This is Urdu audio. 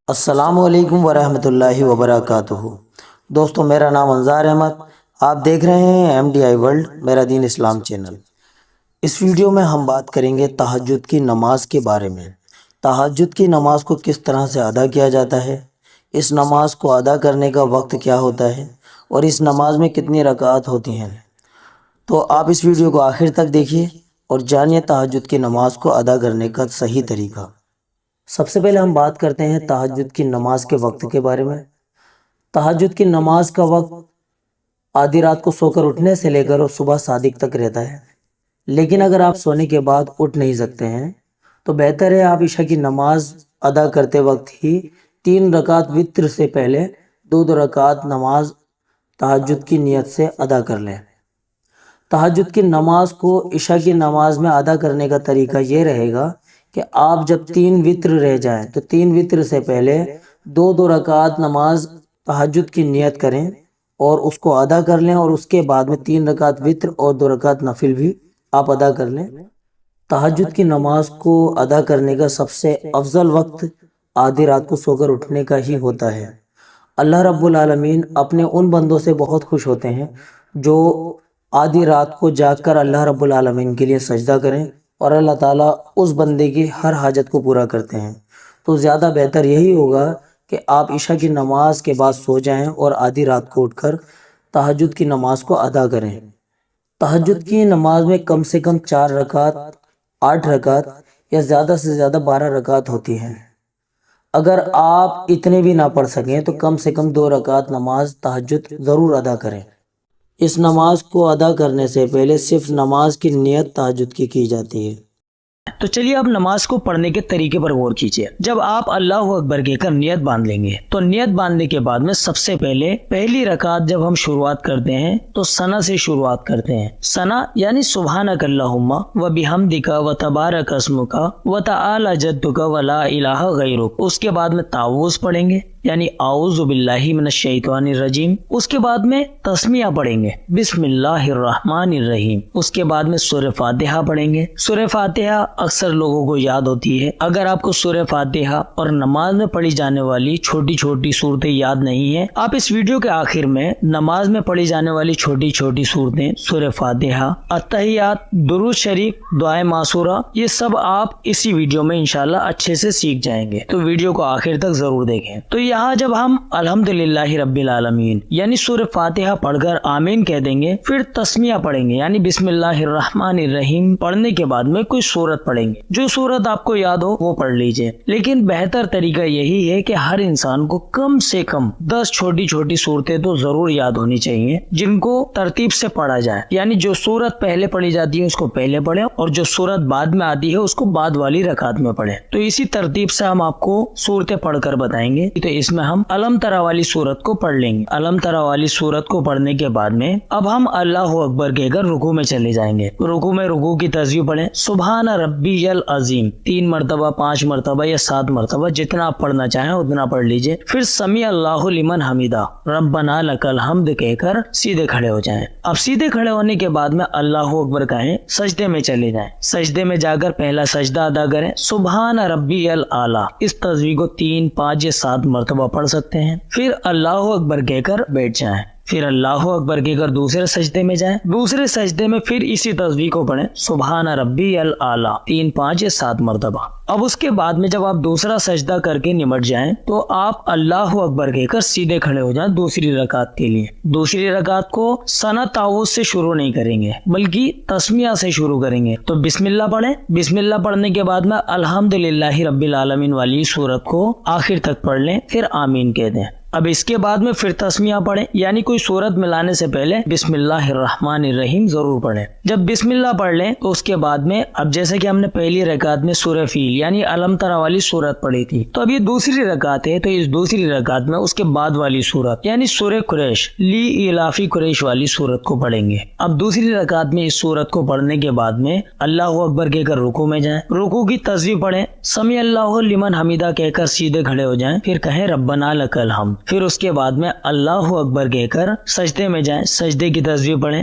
السلام علیکم ورحمۃ اللہ وبرکاتہ۔ دوستو، میرا نام انظار احمد، آپ دیکھ رہے ہیں ایم ڈی آئی ورلڈ میرا دین اسلام چینل۔ اس ویڈیو میں ہم بات کریں گے تہجد کی نماز کے بارے میں۔ تہجد کی نماز کو کس طرح سے ادا کیا جاتا ہے، اس نماز کو ادا کرنے کا وقت کیا ہوتا ہے، اور اس نماز میں کتنی رکعات ہوتی ہیں۔ تو آپ اس ویڈیو کو آخر تک دیکھیے اور جانیے تہجد کی نماز کو ادا کرنے کا صحیح طریقہ۔ سب سے پہلے ہم بات کرتے ہیں تہجد کی نماز کے وقت کے بارے میں۔ تہجد کی نماز کا وقت آدھی رات کو سو کر اٹھنے سے لے کر صبح صادق تک رہتا ہے، لیکن اگر آپ سونے کے بعد اٹھ نہیں سکتے ہیں تو بہتر ہے آپ عشاء کی نماز ادا کرتے وقت ہی 3 رکعت وتر سے پہلے 2 رکعت نماز تہجد کی نیت سے ادا کر لیں۔ تہجد کی نماز کو عشاء کی نماز میں ادا کرنے کا طریقہ یہ رہے گا کہ آپ جب 3 وتر رہ جائیں تو 3 وتر سے پہلے 2 رکعت نماز تہجد کی نیت کریں اور اس کو ادا کر لیں، اور اس کے بعد میں 3 رکعت وتر اور 2 رکعت نفل بھی آپ ادا کر لیں۔ تہجد کی نماز کو ادا کرنے کا سب سے افضل وقت آدھی رات کو سو کر اٹھنے کا ہی ہوتا ہے۔ اللہ رب العالمین اپنے ان بندوں سے بہت خوش ہوتے ہیں جو آدھی رات کو جاگ کر اللہ رب العالمین کے لیے سجدہ کریں، اور اللہ تعالیٰ اس بندے کی ہر حاجت کو پورا کرتے ہیں۔ تو زیادہ بہتر یہی ہوگا کہ آپ عشاء کی نماز کے بعد سو جائیں اور آدھی رات کو اٹھ کر تہجد کی نماز کو ادا کریں۔ تہجد کی نماز میں کم سے کم 4 رکعت، 8 رکعت یا زیادہ سے زیادہ 12 رکعت ہوتی ہیں۔ اگر آپ اتنے بھی نہ پڑھ سکیں تو کم سے کم 2 رکعت نماز تہجد ضرور ادا کریں۔ اس نماز کو ادا کرنے سے پہلے صرف نماز کی نیت تہجد کی جاتی ہے۔ تو چلیے اب نماز کو پڑھنے کے طریقے پر غور کیجیے۔ جب آپ اللہ اکبر کہہ کر نیت باندھ لیں گے تو نیت باندھنے کے بعد میں سب سے پہلے پہلی رکعت جب ہم شروعات کرتے ہیں تو ثنا سے شروعات کرتے ہیں۔ ثنا یعنی سبحانک اللہم و بحمدک و تبارک اسمک و تعالی جدک و لا الہ غیرک۔ اس کے بعد میں تعوذ پڑھیں گے یعنی اعوذ باللہ من الشیطان الرجیم۔ اس کے بعد میں تسمیہ پڑھیں گے بسم اللہ الرحمن الرحیم۔ اس کے بعد میں سورہ فاتحہ پڑھیں گے۔ سورہ فاتحہ اکثر لوگوں کو یاد ہوتی ہے۔ اگر آپ کو سورہ فاتحہ اور نماز میں پڑھی جانے والی چھوٹی چھوٹی صورتیں یاد نہیں ہیں، آپ اس ویڈیو کے آخر میں نماز میں پڑھی جانے والی چھوٹی چھوٹی صورتیں، سورہ فاتحہ، التحیات، درود شریف، دعائے معصورہ، یہ سب آپ اسی ویڈیو میں انشاءاللہ اچھے سے سیکھ جائیں گے۔ تو ویڈیو کو آخر تک ضرور دیکھیں۔ تو یہاں جب ہم الحمدللہ رب العالمین یعنی سورہ فاتحہ پڑھ کر آمین کہہ دیں گے، پھر تسمیہ پڑھیں گے یعنی بسم اللہ الرحمن الرحیم پڑھنے کے بعد میں کوئی سورت پڑھیں گے۔ جو سورت آپ کو یاد ہو وہ پڑھ لیجئے، لیکن بہتر طریقہ یہی ہے کہ ہر انسان کو کم سے کم 10 چھوٹی چھوٹی صورتیں تو ضرور یاد ہونی چاہیے جن کو ترتیب سے پڑھا جائے، یعنی جو سورت پہلے پڑھی جاتی ہے اس کو پہلے پڑھیں اور جو سورت بعد میں آتی ہے اس کو بعد والی رکعت میں پڑھیں۔ تو اسی ترتیب سے ہم آپ کو صورتیں پڑھ کر بتائیں گے۔ تو اس میں ہم علم ترا والی صورت کو پڑھ لیں گے۔ علم ترا والی صورت کو پڑھنے کے بعد میں اب ہم اللہ اکبر کہہ کر رکوع میں چلے جائیں گے۔ رکوع میں رکوع کی تسبیح پڑھیں سبحان ربی العظیم 3 مرتبہ، 5 مرتبہ یا 7 مرتبہ، جتنا آپ پڑھنا چاہیں اتنا پڑھ لیجئے۔ پھر سمیع اللہ لمن حمیدہ ربنا لک الحمد کہہ کر سیدھے کھڑے ہو جائیں۔ اب سیدھے کھڑے ہونے کے بعد میں اللہ اکبر کہیں، سجدے میں چلے جائیں۔ سجدے میں جا کر پہلا سجدہ ادا کریں سبحان ربی الاعلی۔ اس تسبیح کو 3، 5 یا 7 مرتبہ پڑھ سکتے ہیں۔ پھر اللہ اکبر کہہ کر بیٹھ جائیں۔ پھر اللہ اکبر کہہ کر دوسرے سجدے میں جائیں۔ دوسرے سجدے میں پھر اسی تسبیح کو پڑھیں سبحان ربی الاعلی 3، 5 یا 7 مرتبہ۔ اب اس کے بعد میں جب آپ دوسرا سجدہ کر کے نمٹ جائیں تو آپ اللہ اکبر کہہ کر سیدھے کھڑے ہو جائیں دوسری رکعت کے لیے۔ دوسری رکعت کو ثنا تعوذ سے شروع نہیں کریں گے بلکہ تسمیہ سے شروع کریں گے۔ تو بسم اللہ پڑھیں۔ بسم اللہ پڑھنے کے بعد میں الحمدللہ رب العالمین والی سورت کو آخر تک پڑھ لیں، پھر آمین کہہ دیں۔ اب اس کے بعد میں پھر تسمیہ پڑھیں یعنی کوئی سورت ملانے سے پہلے بسم اللہ الرحمن الرحیم ضرور پڑھیں۔ جب بسم اللہ پڑھ لیں تو اس کے بعد میں اب جیسے کہ ہم نے پہلی رکعت میں سورہ فیل یعنی علم ترا والی سورت پڑھی تھی، تو اب یہ دوسری رکعت ہے تو اس دوسری رکعت میں اس کے بعد والی سورت یعنی سورہ قریش لی الافی قریش والی سورت کو پڑھیں گے۔ اب دوسری رکعت میں اس سورت کو پڑھنے کے بعد میں اللہ اکبر کہہ کر رکوع میں جائیں۔ رکوع کی تسبیح پڑھیں سمیع اللہ لمن حمیدہ کہہ کر سیدھے کھڑے ہو جائیں، پھر کہیں ربنا لک الحمد۔ پھر اس کے بعد میں اللہ اکبر کہہ کر سجدے میں جائیں۔ سجدے کی تسبیح پڑھیں